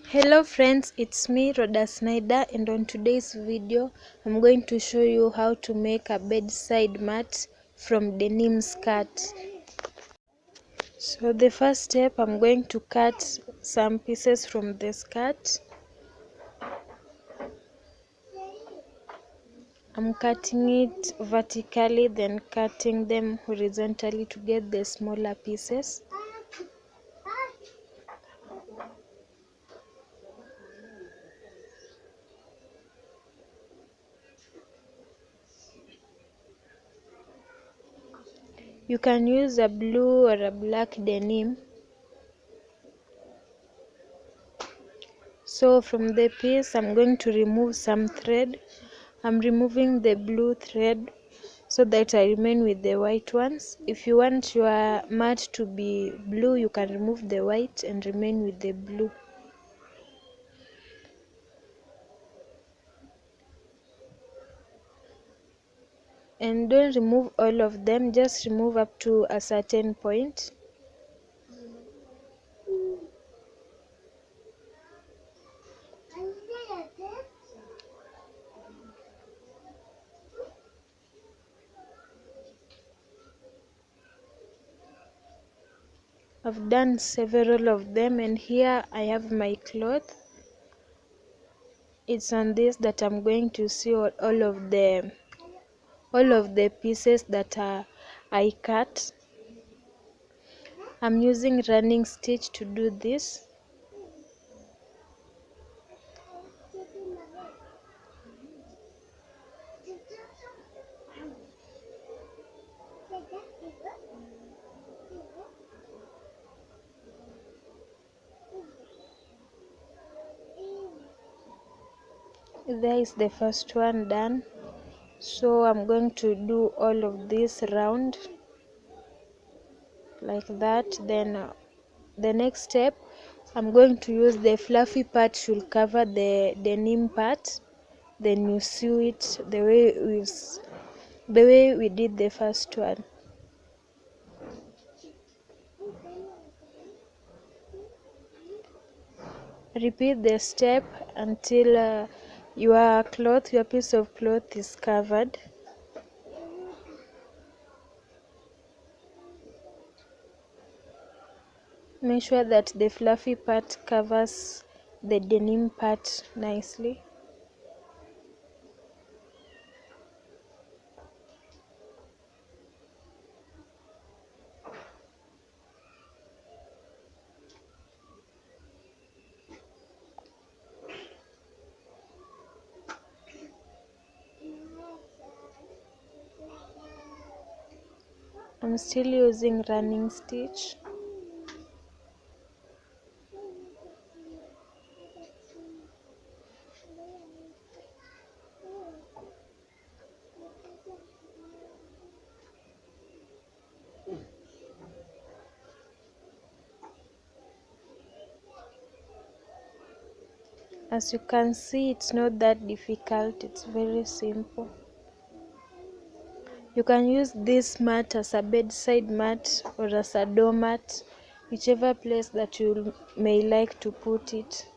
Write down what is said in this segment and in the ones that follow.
Hello friends, it's me Rhoda Snyder, and on today's video I'm going to show you how to make a bedside mat from denim skirt. So the first step, I'm going to cut some pieces from the skirt. I'm cutting it vertically, then cutting them horizontally to get the smaller pieces. You can use a blue or a black denim. So from the piece, I'm going to remove some thread. I'm removing the blue thread so that I remain with the white ones. If you want your mat to be blue, you can remove the white and remain with the blue. And don't remove all of them, just remove up to a certain point. I've done several of them, and here I have my cloth. It's on this that I'm going to sew all of the pieces that I cut. I'm using running stitch to do this. There is the first one done. So I'm going to do all of this round like that. Then the next step, I'm going to use the fluffy part should cover the denim part. Then you sew it the way we did the first one. Repeat the step until your piece of cloth is covered. Make sure that the fluffy part covers the denim part nicely. I'm still using running stitch. As you can see, it's not that difficult, it's very simple. You can use this mat as a bedside mat or as a doormat, whichever place that you may like to put it.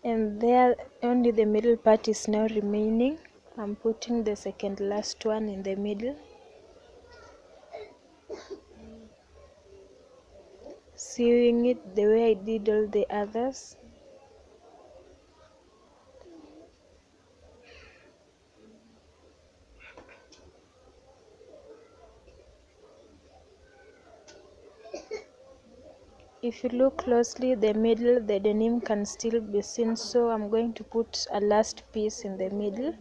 And there only the middle part is now remaining. I'm putting the second last one in the middle, sewing it the way I did all the others. If you look closely, the middle, the denim can still be seen, so I'm going to put a last piece in the middle.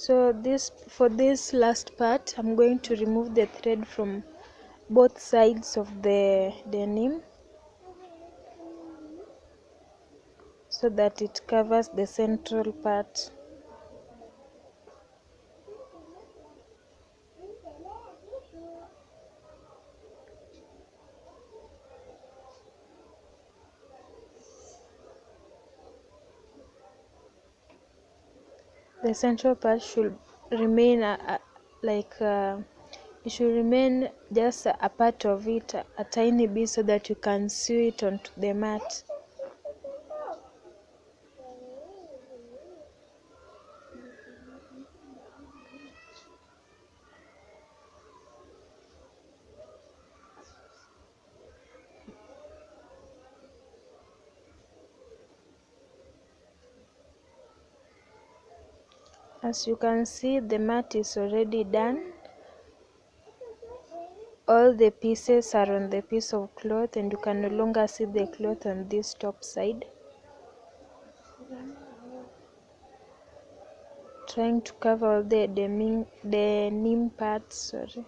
So for this last part, I'm going to remove the thread from both sides of the denim so that it covers the central part. The central part should remain it should remain just a part of it, a tiny bit, so that you can sew it onto the mat. As you can see, the mat is already done. All the pieces are on the piece of cloth, and you can no longer see the cloth on this top side. Trying to cover all the denim parts, sorry.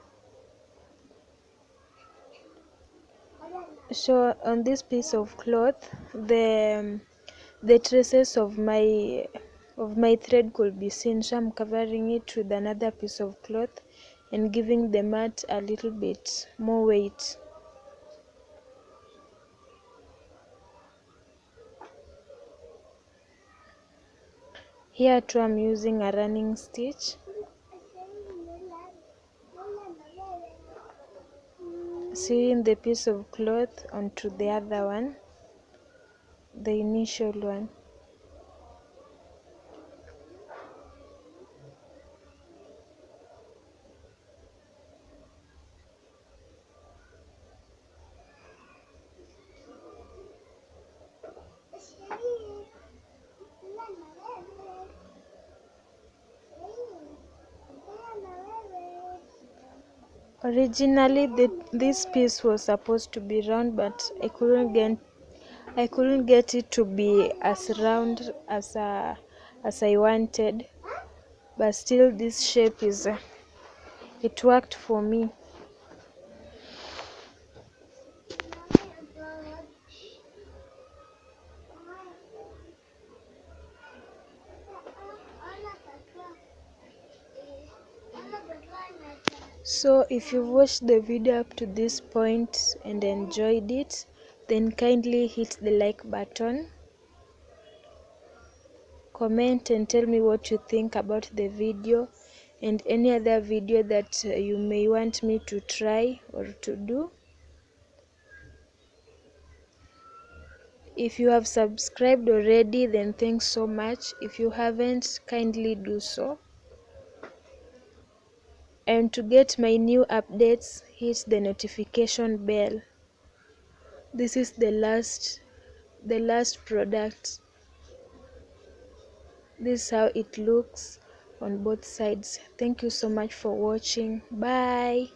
So on this piece of cloth, the traces of my thread could be seen, so I'm covering it with another piece of cloth and giving the mat a little bit more weight. Here too, I'm using a running stitch, sewing the piece of cloth onto the other one, the initial one. Originally, this piece was supposed to be round, but I couldn't get it to be as round as I wanted. But still, this shape it worked for me. So if you've watched the video up to this point and enjoyed it, then kindly hit the like button, comment and tell me what you think about the video and any other video that you may want me to try or to do. If you have subscribed already, then thanks so much. If you haven't, kindly do so. And to get my new updates, hit the notification bell. This is the last product. This is how it looks on both sides. Thank you so much for watching. Bye.